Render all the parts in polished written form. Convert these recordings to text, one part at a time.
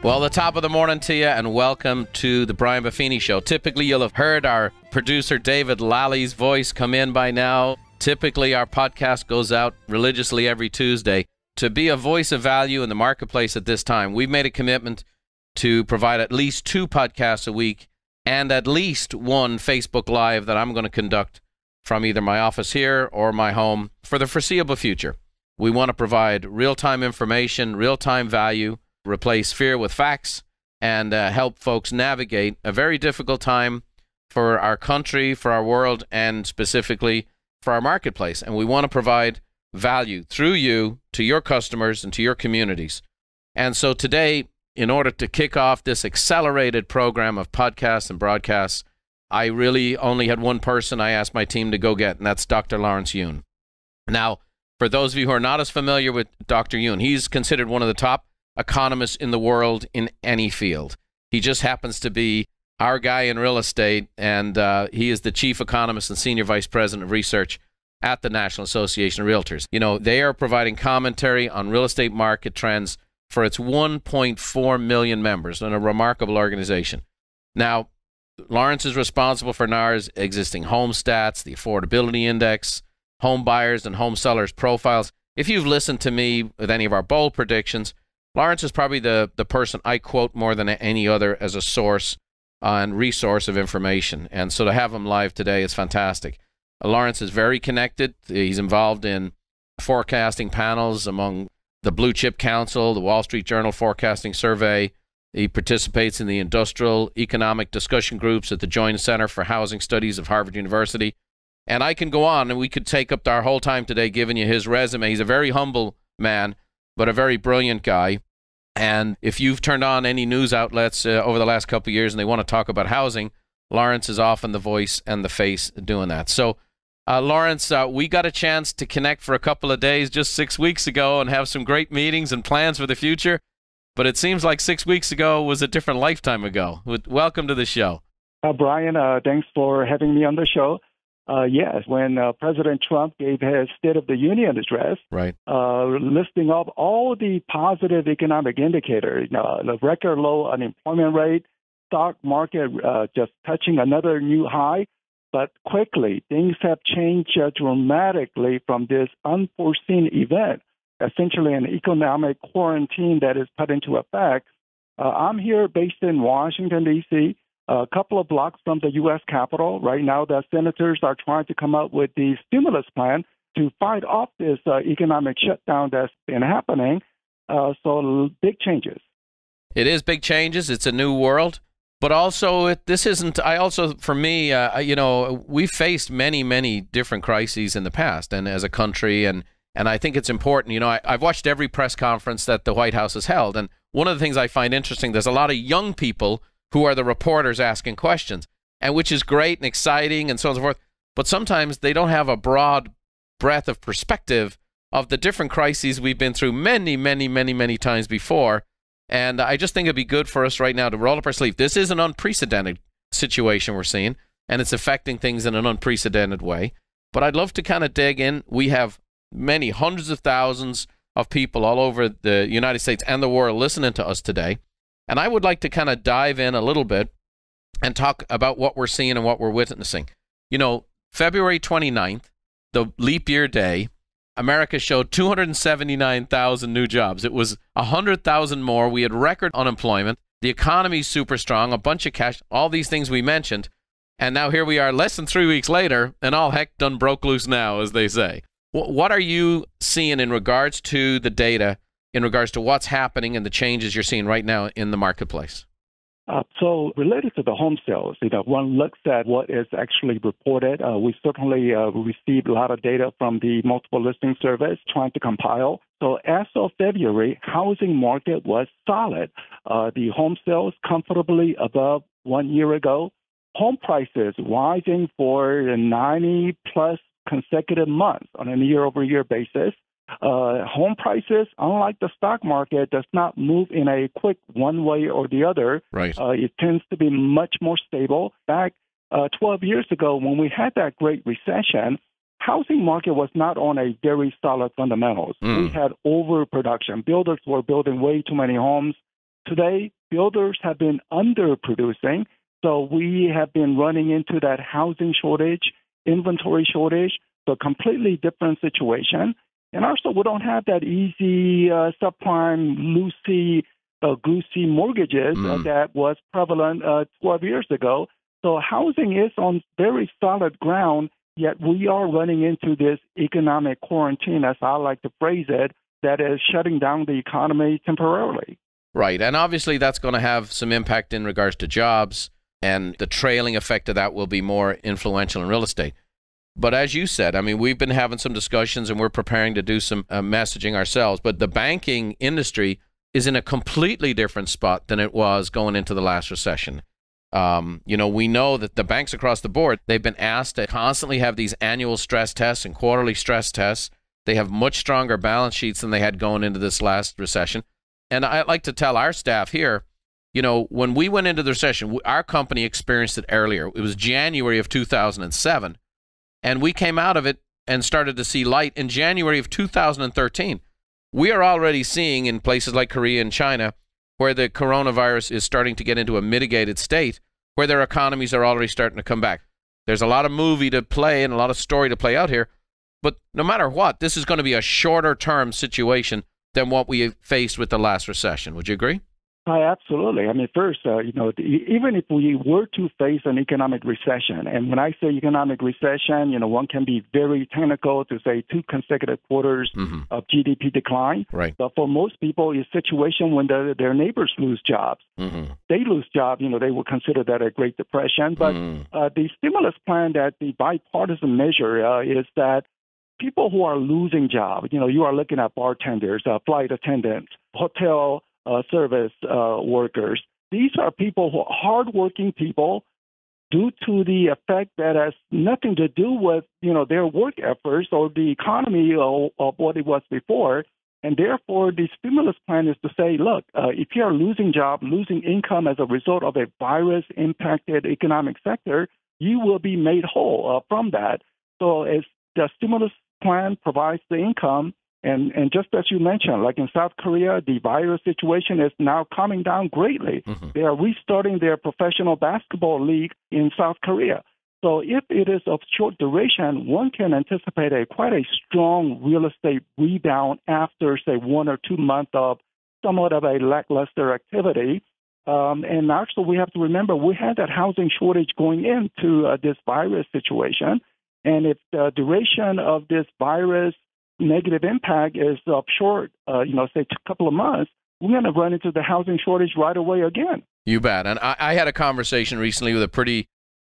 Well, the top of the morning to you, and welcome to the Brian Buffini Show. Typically, you'll have heard our producer David Lally's voice come in by now. Typically, our podcast goes out religiously every Tuesday. To be a voice of value in the marketplace at this time, we've made a commitment to provide at least 2 podcasts a week and at least 1 Facebook Live that I'm going to conduct from either my office here or my home for the foreseeable future. We want to provide real-time information, real-time value, replace fear with facts, and help folks navigate a very difficult time for our country, for our world, and specifically for our marketplace. And we want to provide value through you to your customers and to your communities. And so today, in order to kick off this accelerated program of podcasts and broadcasts, I really only had one person I asked my team to go get, and that's Dr. Lawrence Yun. Now, for those of you who are not as familiar with Dr. Yun, he's considered one of the top economists in the world in any field. He just happens to be our guy in real estate, and he is the chief economist and senior vice president of research at the National Association of Realtors. You know, they are providing commentary on real estate market trends for its 1.4 million members, and a remarkable organization. Now, Lawrence is responsible for NAR's existing home stats, the affordability index, home buyers and home sellers profiles. If you've listened to me with any of our bold predictions, Lawrence is probably the person I quote more than any other as a source and resource of information. And so to have him live today is fantastic. Lawrence is very connected. He's involved in forecasting panels among the Blue Chip Council, the Wall Street Journal Forecasting Survey. He participates in the industrial economic discussion groups at the Joint Center for Housing Studies of Harvard University. And I can go on, and we could take up our whole time today giving you his resume. He's a very humble man, but a very brilliant guy. And if you've turned on any news outlets over the last couple of years and they want to talk about housing, Lawrence is often the voice and the face doing that. So, Lawrence, we got a chance to connect for a couple of days just 6 weeks ago and have some great meetings and plans for the future. But it seems like 6 weeks ago was a different lifetime ago. Welcome to the show. Brian, thanks for having me on the show. Yes, when President Trump gave his State of the Union address, right, listing off all the positive economic indicators, the record low unemployment rate, stock market just touching another new high. But quickly, things have changed dramatically from this unforeseen event, essentially an economic quarantine that is put into effect. I'm here based in Washington, D.C., a couple of blocks from the U.S. Capitol. Right now, the senators are trying to come up with the stimulus plan to fight off this economic shutdown that's been happening. So big changes. It is big changes. It's a new world. But also, this isn't, for me, we've faced many, many different crises in the past and as a country. And I think it's important. I've watched every press conference that the White House has held. And one of the things I find interesting, there's a lot of young people who are the reporters asking questions, and which is great and exciting and so on and so forth. But sometimes they don't have a broad breadth of perspective of the different crises we've been through many, many, many, many times before. And I just think it'd be good for us right now to roll up our sleeve. This is an unprecedented situation we're seeing, and it's affecting things in an unprecedented way. But I'd love to kind of dig in. We have many hundreds of thousands of people all over the United States and the world listening to us today. And I would like to kind of dive in a little bit and talk about what we're seeing and what we're witnessing. February 29th, the leap year day, America showed 279,000 new jobs. It was 100,000 more. We had record unemployment. The economy's super strong, a bunch of cash, all these things we mentioned. And now here we are less than 3 weeks later, and all heck done broke loose now, as they say. What are you seeing in regards to the data, in regards to what's happening and the changes you're seeing right now in the marketplace? So related to the home sales, one looks at what is actually reported. We certainly received a lot of data from the multiple listing service trying to compile. So as of February, housing market was solid. The home sales comfortably above 1 year ago. Home prices rising for 90 plus consecutive months on a year-over-year basis. Home prices, unlike the stock market, does not move in a quick one way or the other. Right. It tends to be much more stable. Back 12 years ago, when we had that great recession, housing market was not on a very solid fundamentals. We had overproduction. Builders were building way too many homes. today, builders have been underproducing. So we have been running into that housing shortage, inventory shortage, so completely different situation. And also, we don't have that easy subprime, goosey mortgages that was prevalent 12 years ago. So housing is on very solid ground, yet we are running into this economic quarantine, as I like to phrase it, that is shutting down the economy temporarily. Right. And obviously that's going to have some impact in regards to jobs, and the trailing effect of that will be more influential in real estate. But as you said, I mean, we've been having some discussions and we're preparing to do some messaging ourselves. But the banking industry is in a completely different spot than it was going into the last recession. We know that the banks across the board, they've been asked to constantly have these annual stress tests and quarterly stress tests. They have much stronger balance sheets than they had going into this last recession. And I like to tell our staff here, when we went into the recession, our company experienced it earlier. It was January of 2007. And we came out of it and started to see light in January of 2013. We are already seeing in places like Korea and China where the coronavirus is starting to get into a mitigated state, where their economies are already starting to come back. There's a lot of movie to play and a lot of story to play out here. But no matter what, this is going to be a shorter term situation than what we faced with the last recession. Would you agree? Absolutely. I mean, first, even if we were to face an economic recession, and when I say economic recession, one can be very technical to say 2 consecutive quarters of GDP decline. Right. But for most people, it's a situation when their neighbors lose jobs. They lose jobs, they will consider that a Great Depression. But the stimulus plan, that the bipartisan measure is that people who are losing jobs, you are looking at bartenders, flight attendants, hotel service workers. These are people who are hardworking people due to the effect that has nothing to do with, their work efforts or the economy of what it was before. And therefore, the stimulus plan is to say, look, if you are losing job, losing income as a result of a virus-impacted economic sector, you will be made whole from that. So as the stimulus plan provides the income, and just as you mentioned, like in South Korea, the virus situation is now calming down greatly. They are restarting their professional basketball league in South Korea. So if it is of short duration, one can anticipate quite a strong real estate rebound after, say, 1 or 2 months of somewhat of a lackluster activity. And actually, we have to remember, we had that housing shortage going into this virus situation. And if the duration of this virus negative impact is of short, say a couple of months, we're going to run into the housing shortage right away again. You bet. And I had a conversation recently with a pretty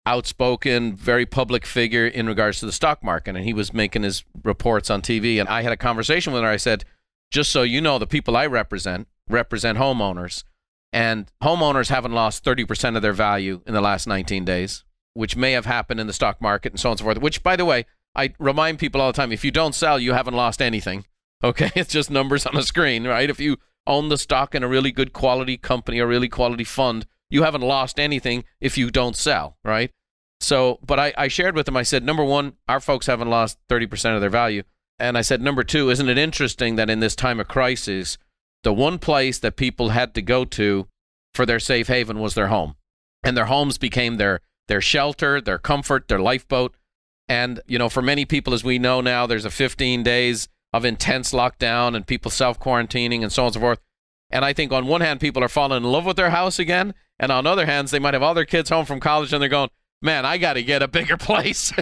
outspoken, very public figure in regards to the stock market, and he was making his reports on TV. And I had a conversation with her. I said, just so you know, the people I represent homeowners, and homeowners haven't lost 30% of their value in the last 19 days, which may have happened in the stock market and so on and so forth, which, by the way, I remind people all the time, if you don't sell, you haven't lost anything. Okay, it's just numbers on a screen, right? If you own the stock in a really good quality company, a really quality fund, you haven't lost anything if you don't sell, right? So, but I shared with them, I said, number one, our folks haven't lost 30% of their value. And I said, number two, isn't it interesting that in this time of crisis, the one place that people had to go to for their safe haven was their home. And their homes became their shelter, their comfort, their lifeboat. And, for many people, as we know now, there's a 15 days of intense lockdown and people self-quarantining and so on and so forth. And I think on one hand, people are falling in love with their house again. And on other hands, they might have all their kids home from college and they're going, man, I got to get a bigger place.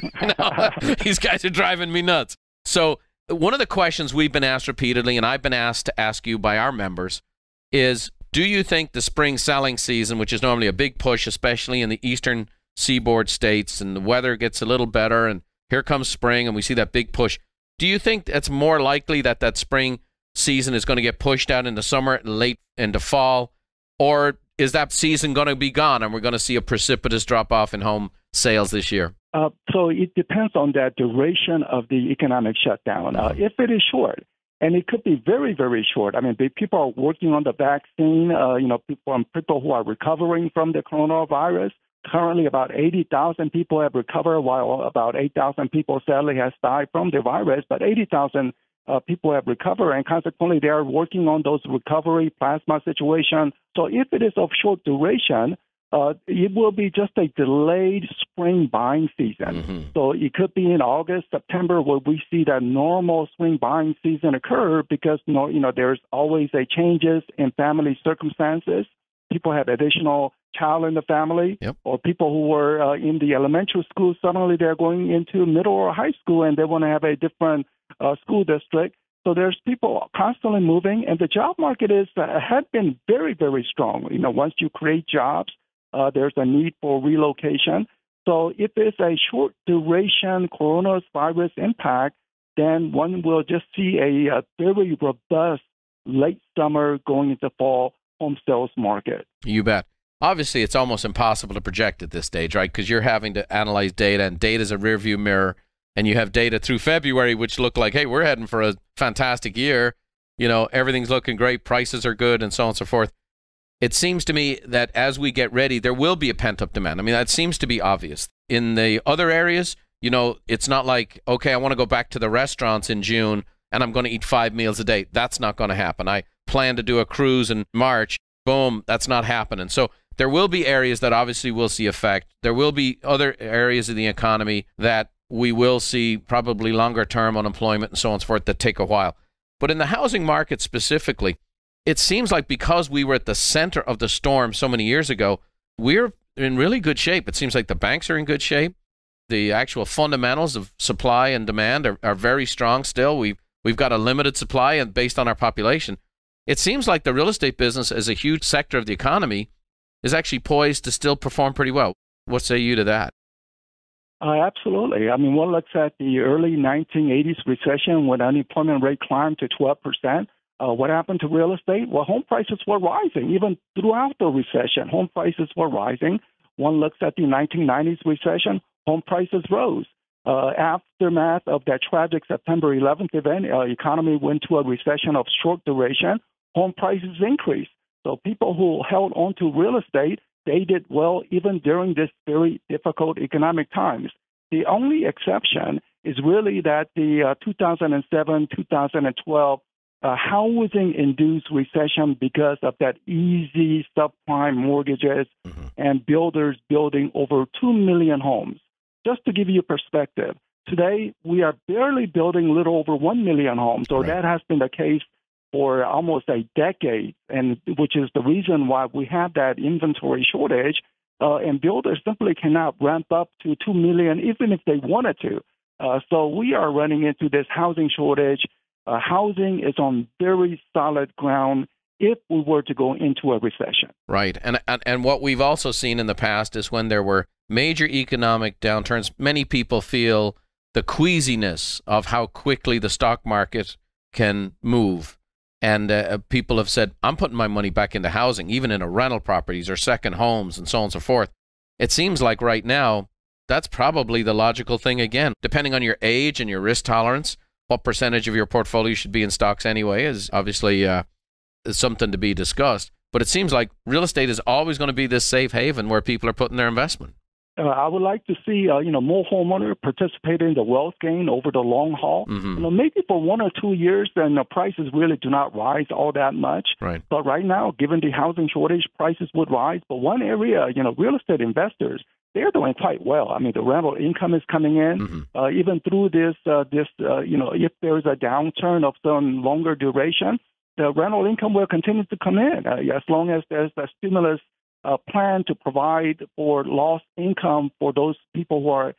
These guys are driving me nuts. So one of the questions we've been asked repeatedly, and I've been asked to ask you by our members, is do you think the spring selling season, which is normally a big push, especially in the eastern seaboard states, and the weather gets a little better, and here comes spring, and we see that big push. Do you think it's more likely that spring season is going to get pushed out into summer, late into fall, or is that season going to be gone, and we're going to see a precipitous drop-off in home sales this year? So it depends on that duration of the economic shutdown. If it is short, and it could be very, very short. I mean, people are working on the vaccine, people who are recovering from the coronavirus. Currently, about 80,000 people have recovered, while about 8,000 people sadly has died from the virus. But 80,000 people have recovered, and consequently, they are working on those recovery plasma situation. So if it is of short duration, it will be just a delayed spring buying season. So it could be in August, September, where we see that normal spring buying season occur because there's always a changes in family circumstances. People have additional child in the family, or people who were in the elementary school, suddenly they're going into middle or high school and they want to have a different school district. So there's people constantly moving, and the job market had been very, very strong. Once you create jobs, there's a need for relocation. So if it's a short duration coronavirus impact, then one will just see a very robust late summer going into fall home sales market. You bet. Obviously, it's almost impossible to project at this stage, right? Because you're having to analyze data, and data is a rearview mirror, and you have data through February which look like, hey, we're heading for a fantastic year. Everything's looking great, prices are good, and so on and so forth. It seems to me that as we get ready, there will be a pent-up demand. I mean, that seems to be obvious. In the other areas, it's not like, okay, I want to go back to the restaurants in June and I'm going to eat 5 meals a day. That's not going to happen. I plan to do a cruise in March. Boom, that's not happening. So there will be areas that obviously will see effect. There will be other areas of the economy that we will see probably longer-term unemployment and so on and so forth that take a while. But in the housing market specifically, it seems like because we were at the center of the storm so many years ago, we're in really good shape. It seems like the banks are in good shape. The actual fundamentals of supply and demand are very strong still. We've got a limited supply, and based on our population, it seems like the real estate business as a huge sector of the economy is actually poised to still perform pretty well. What say you to that? Absolutely. I mean, one looks at the early 1980s recession when unemployment rate climbed to 12%. What happened to real estate? Well, home prices were rising. Even throughout the recession, home prices were rising. One looks at the 1990s recession, home prices rose. Aftermath of that tragic September 11th event, economy went to a recession of short duration, home prices increased. So people who held on to real estate, they did well even during this very difficult economic times. The only exception is really that the 2007-2012 housing-induced recession because of that easy subprime mortgages and builders building over 2 million homes. Just to give you perspective, today we are barely building a little over 1 million homes. So that has been the case for almost a decade, and which is the reason why we have that inventory shortage, and builders simply cannot ramp up to 2 million even if they wanted to. So we are running into this housing shortage. Housing is on very solid ground if we were to go into a recession. Right. And what we've also seen in the past is when there were major economic downturns, many people feel the queasiness of how quickly the stock market can move. And people have said, I'm putting my money back into housing, even into rental properties or second homes and so on and so forth. It seems like right now, that's probably the logical thing again. Depending on your age and your risk tolerance, what percentage of your portfolio should be in stocks anyway is obviously something to be discussed. But it seems like real estate is always going to be this safe haven where people are putting their investment. I would like to see, more homeowners participate in the wealth gain over the long haul. Maybe for 1 or 2 years, then the prices really do not rise all that much. Right. But right now, given the housing shortage, prices would rise. But one area, real estate investors, they're doing quite well. I mean, the rental income is coming in, even through this, if there's a downturn of some longer duration, the rental income will continue to come in as long as there's a stimulus plan to provide for lost income for those people who are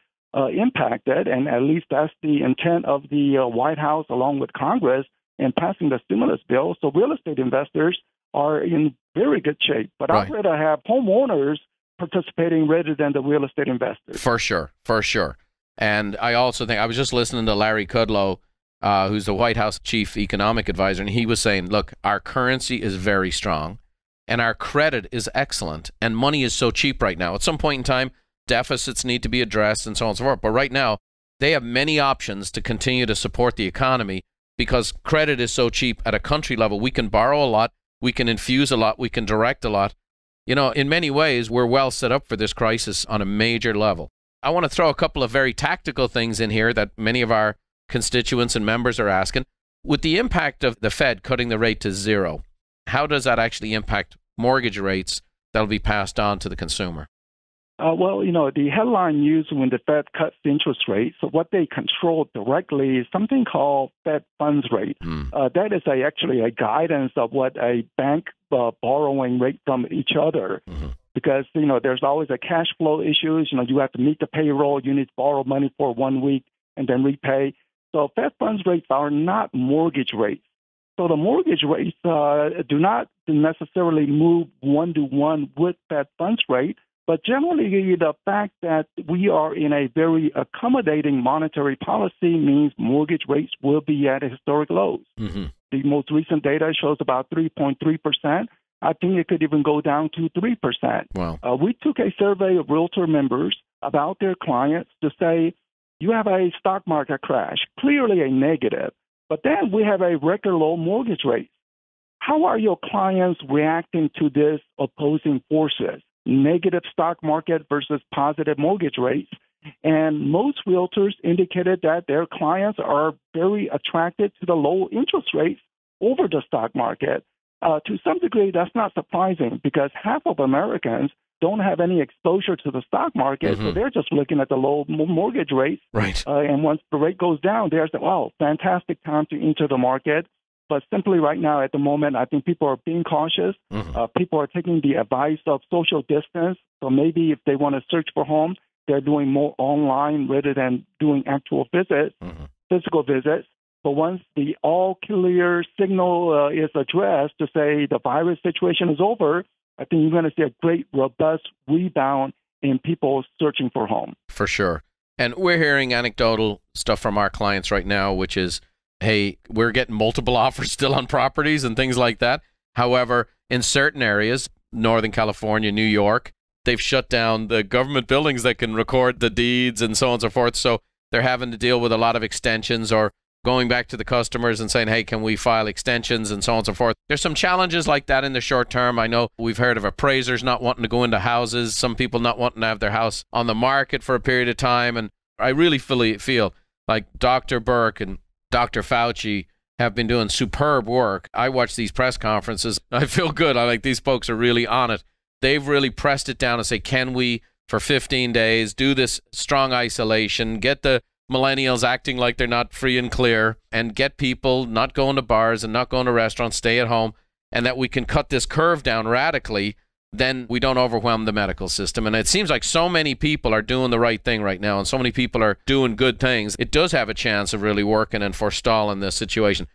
impacted. And at least that's the intent of the White House along with Congress in passing the stimulus bill. So real estate investors are in very good shape. But I'd rather have homeowners participating rather than the real estate investors. For sure. And I also think, I was just listening to Larry Kudlow, who's the White House chief economic advisor, and he was saying, look, our currency is very strong and our credit is excellent and money is so cheap right now. At some point in time, deficits need to be addressed and so on and so forth. But right now, they have many options to continue to support the economy because credit is so cheap at a country level. We can borrow a lot, we can infuse a lot, we can direct a lot. In many ways, we're well set up for this crisis on a major level. I want to throw a couple of very tactical things in here that many of our constituents and members are asking. With the impact of the Fed cutting the rate to zero, how does that actually impact mortgage rates that'll be passed on to the consumer? Well, the headline news when the Fed cuts interest rates, so what they control directly is something called Fed funds rate. That is actually a guidance of what a bank borrowing rate from each other. Because, there's always a cash flow issues. You have to meet the payroll. You need to borrow money for 1 week and then repay. So Fed funds rates are not mortgage rates. So the mortgage rates do not necessarily move one-to-one with Fed funds rate. But generally, the fact that we are in a very accommodating monetary policy means mortgage rates will be at historic lows. The most recent data shows about 3.3%. I think it could even go down to 3%. Wow. We took a survey of realtor members about their clients to say, you have a stock market crash, clearly a negative, but then we have a record low mortgage rate. How are your clients reacting to this opposing forces? Negative stock market versus positive mortgage rates. And most realtors indicated that their clients are very attracted to the low interest rates over the stock market. To some degree, that's not surprising because half of Americans don't have any exposure to the stock market, so they're just looking at the low mortgage rates. Right. And once the rate goes down, they're saying, wow, fantastic time to enter the market. But simply right now, at the moment, I think people are being cautious. People are taking the advice of social distance. So maybe if they want to search for homes, they're doing more online rather than doing actual visits, physical visits. But once the all-clear signal is addressed to say the virus situation is over, I think you're going to see a great, robust rebound in people searching for home. For sure. And we're hearing anecdotal stuff from our clients right now, which is, hey, we're getting multiple offers still on properties and things like that. However, in certain areas, Northern California, New York, they've shut down the government buildings that can record the deeds and so on and so forth. So they're having to deal with a lot of extensions or going back to the customers and saying, hey, can we file extensions and so on and so forth. There's some challenges like that in the short term. I know we've heard of appraisers not wanting to go into houses, some people not wanting to have their house on the market for a period of time. And I really feel like Dr. Burke and Dr. Fauci have been doing superb work. I watch these press conferences. I feel good. I like these folks are really on it. They've really pressed it down and say, can we, for 15 days, do this strong isolation, get the millennials acting like they're not free and clear, and get people not going to bars and not going to restaurants, stay at home, and that we can cut this curve down radically, then we don't overwhelm the medical system. And it seems like so many people are doing the right thing right now, and so many people are doing good things. It does have a chance of really working and forestalling this situation.